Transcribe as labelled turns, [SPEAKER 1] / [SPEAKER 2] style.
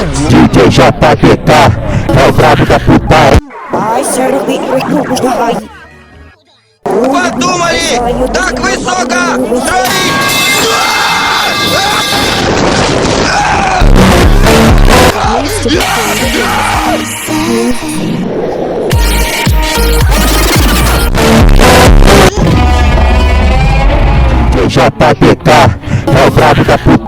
[SPEAKER 1] DJ JPK é o brabo da putaria.
[SPEAKER 2] Ай, серый ай.
[SPEAKER 3] Подумали! Так высоко! Строить!
[SPEAKER 1] JPK é o brabo da putaria.